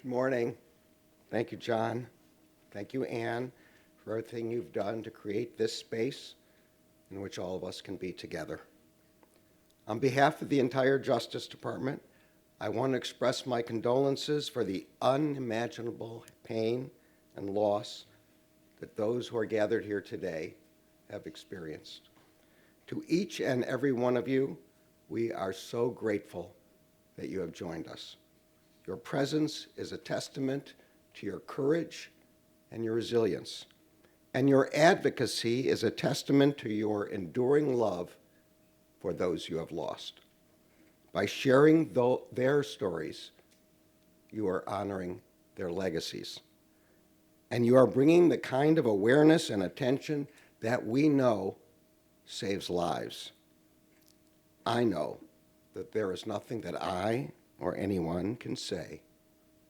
Good morning. Thank you, John. Thank you, Anne, for everything you've done to create this space in which all of us can be together. On behalf of the entire Justice Department, I want to express my condolences for the unimaginable pain and loss that those who are gathered here today have experienced. To each and every one of you, we are so grateful that you have joined us. Your presence is a testament to your courage and your resilience, and your advocacy is a testament to your enduring love for those you have lost. By sharing their stories, you are honoring their legacies, and you are bringing the kind of awareness and attention that we know saves lives. I know that there is nothing that I or anyone can say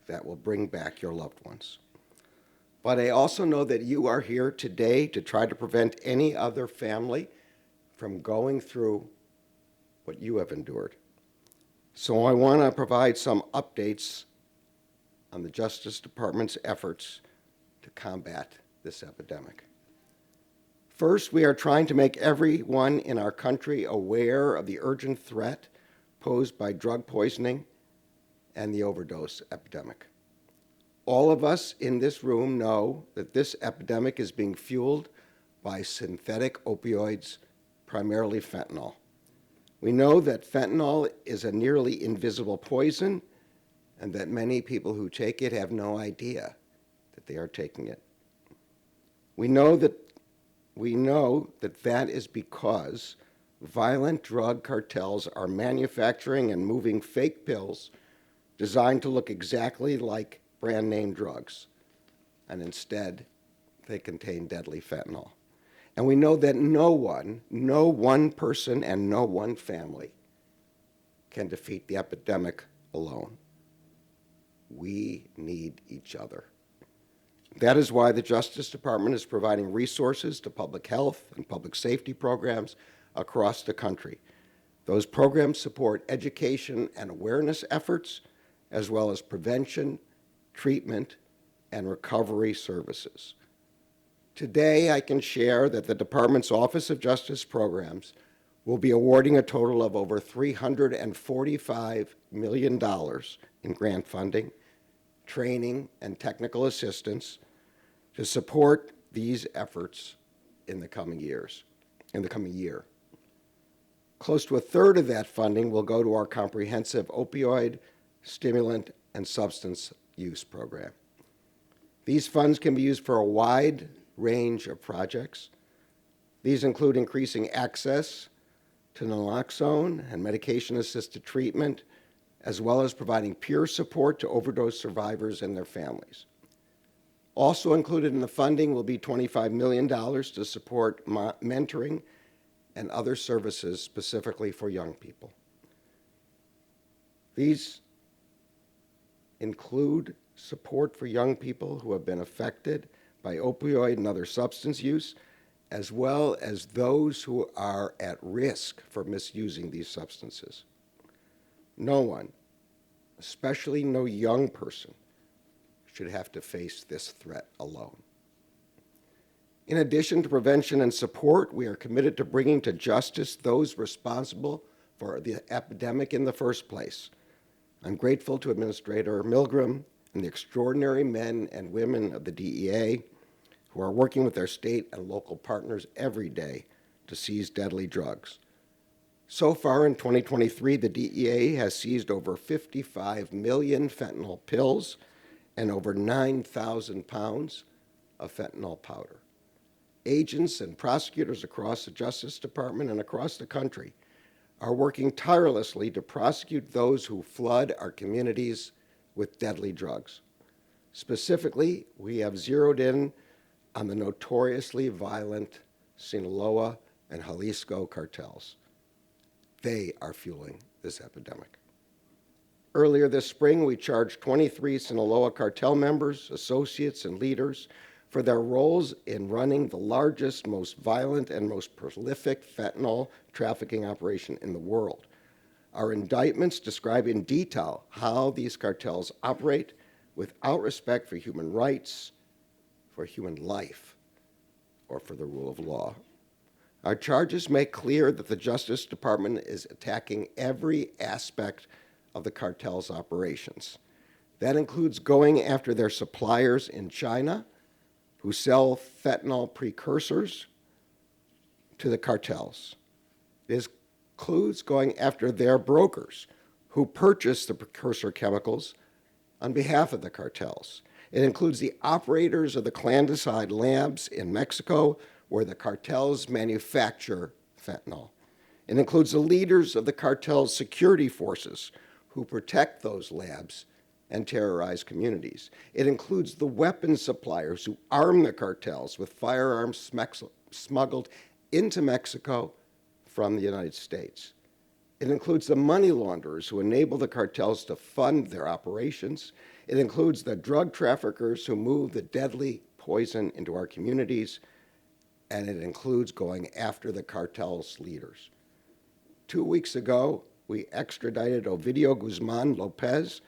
that will bring back your loved ones. But I also know that you are here today to try to prevent any other family from going through what you have endured. So I want to provide some updates on the Justice Department's efforts to combat this epidemic. First, we are trying to make everyone in our country aware of the urgent threat posed by drug poisoning and the overdose epidemic. All of us in this room know that this epidemic is being fueled by synthetic opioids, primarily fentanyl. We know that fentanyl is a nearly invisible poison and that many people who take it have no idea that they are taking it. We know that is because violent drug cartels are manufacturing and moving fake pills designed to look exactly like brand name drugs, and instead they contain deadly fentanyl. And we know that no one person and no one family can defeat the epidemic alone. We need each other. That is why the Justice Department is providing resources to public health and public safety programs across the country. Those programs support education and awareness efforts, as well as prevention, treatment, and recovery services. Today, I can share that the Department's Office of Justice Programs will be awarding a total of over $345 million in grant funding, training, and technical assistance to support these efforts in the coming year. Close to a third of that funding will go to our comprehensive opioid, stimulant, and substance use program. These funds can be used for a wide range of projects. These include increasing access to naloxone and medication-assisted treatment, as well as providing peer support to overdose survivors and their families. Also included in the funding will be $25 million to support mentoring and other services specifically for young people. These include support for young people who have been affected by opioid and other substance use, as well as those who are at risk for misusing these substances. No one, especially no young person, should have to face this threat alone. In addition to prevention and support, we are committed to bringing to justice those responsible for the epidemic in the first place. I'm grateful to Administrator Milgram and the extraordinary men and women of the DEA who are working with their state and local partners every day to seize deadly drugs. So far in 2023, the DEA has seized over 55 million fentanyl pills and over 9,000 pounds of fentanyl powder. Agents and prosecutors across the Justice Department and across the country are working tirelessly to prosecute those who flood our communities with deadly drugs. Specifically, we have zeroed in on the notoriously violent Sinaloa and Jalisco cartels. They are fueling this epidemic. Earlier this spring, we charged 23 Sinaloa cartel members, associates, and leaders for their roles in running the largest, most violent, and most prolific fentanyl trafficking operation in the world. Our indictments describe in detail how these cartels operate, without respect for human rights, for human life, or for the rule of law. Our charges make clear that the Justice Department is attacking every aspect of the cartel's operations. That includes going after their suppliers in China who sell fentanyl precursors to the cartels. It includes going after their brokers who purchase the precursor chemicals on behalf of the cartels. It includes the operators of the clandestine labs in Mexico where the cartels manufacture fentanyl. It includes the leaders of the cartel's security forces who protect those labs and terrorize communities. It includes the weapons suppliers who arm the cartels with firearms smuggled into Mexico from the United States. It includes the money launderers who enable the cartels to fund their operations. It includes the drug traffickers who move the deadly poison into our communities. And it includes going after the cartel's leaders. 2 weeks ago, we extradited Ovidio Guzman Lopez,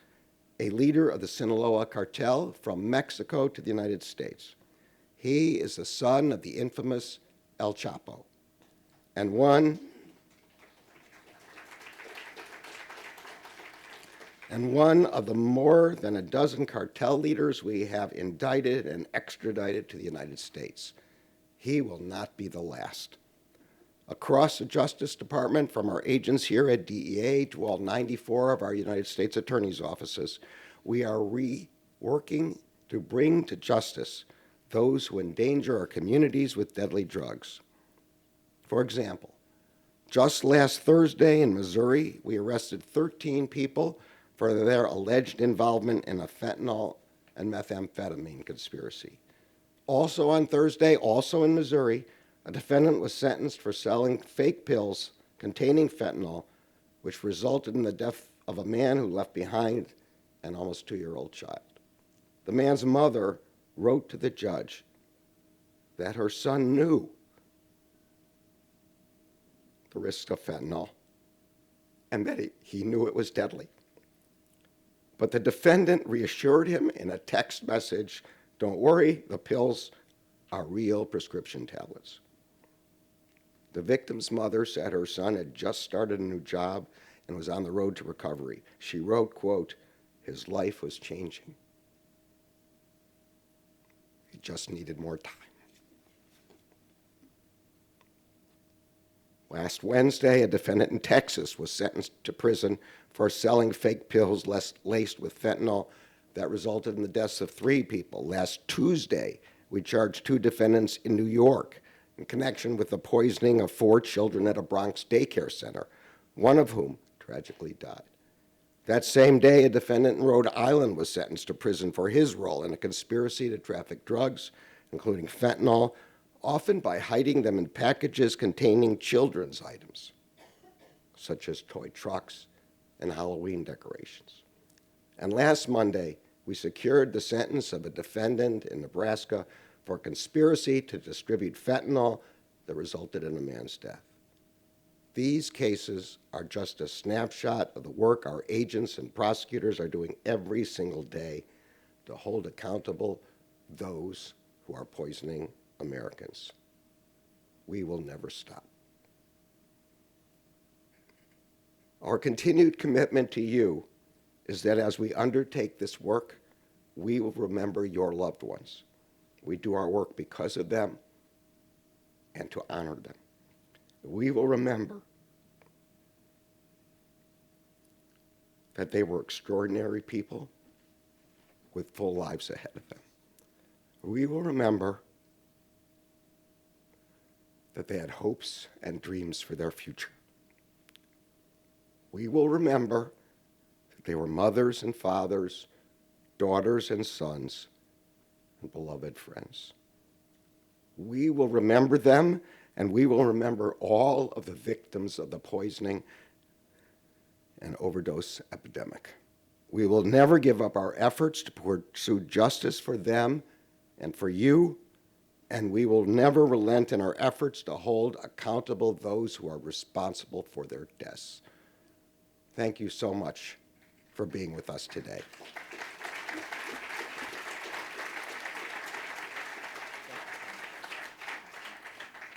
a leader of the Sinaloa cartel, from Mexico to the United States. He is the son of the infamous El Chapo, and one of the more than a dozen cartel leaders we have indicted and extradited to the United States. He will not be the last. Across the Justice Department, from our agents here at DEA to all 94 of our United States attorneys' offices, we are working to bring to justice those who endanger our communities with deadly drugs. For example, just last Thursday in Missouri, we arrested 13 people for their alleged involvement in a fentanyl and methamphetamine conspiracy. Also on Thursday, also in Missouri, a defendant was sentenced for selling fake pills containing fentanyl, which resulted in the death of a man who left behind an almost 2-year-old child. The man's mother wrote to the judge that her son knew the risks of fentanyl and that he knew it was deadly. But the defendant reassured him in a text message, "Don't worry, the pills are real prescription tablets." The victim's mother said her son had just started a new job and was on the road to recovery. She wrote, quote, "His life was changing. He just needed more time." Last Wednesday, a defendant in Texas was sentenced to prison for selling fake pills laced with fentanyl that resulted in the deaths of 3 people. Last Tuesday, we charged 2 defendants in New York in connection with the poisoning of 4 children at a Bronx daycare center, one of whom tragically died. That same day, a defendant in Rhode Island was sentenced to prison for his role in a conspiracy to traffic drugs, including fentanyl, often by hiding them in packages containing children's items, such as toy trucks and Halloween decorations. And last Monday, we secured the sentence of a defendant in Nebraska for conspiracy to distribute fentanyl that resulted in a man's death. These cases are just a snapshot of the work our agents and prosecutors are doing every single day to hold accountable those who are poisoning Americans. We will never stop. Our continued commitment to you is that as we undertake this work, we will remember your loved ones. We do our work because of them and to honor them. We will remember that they were extraordinary people with full lives ahead of them. We will remember that they had hopes and dreams for their future. We will remember that they were mothers and fathers, daughters and sons, and beloved friends. We will remember them, and we will remember all of the victims of the poisoning and overdose epidemic. We will never give up our efforts to pursue justice for them and for you, and we will never relent in our efforts to hold accountable those who are responsible for their deaths. Thank you so much for being with us today.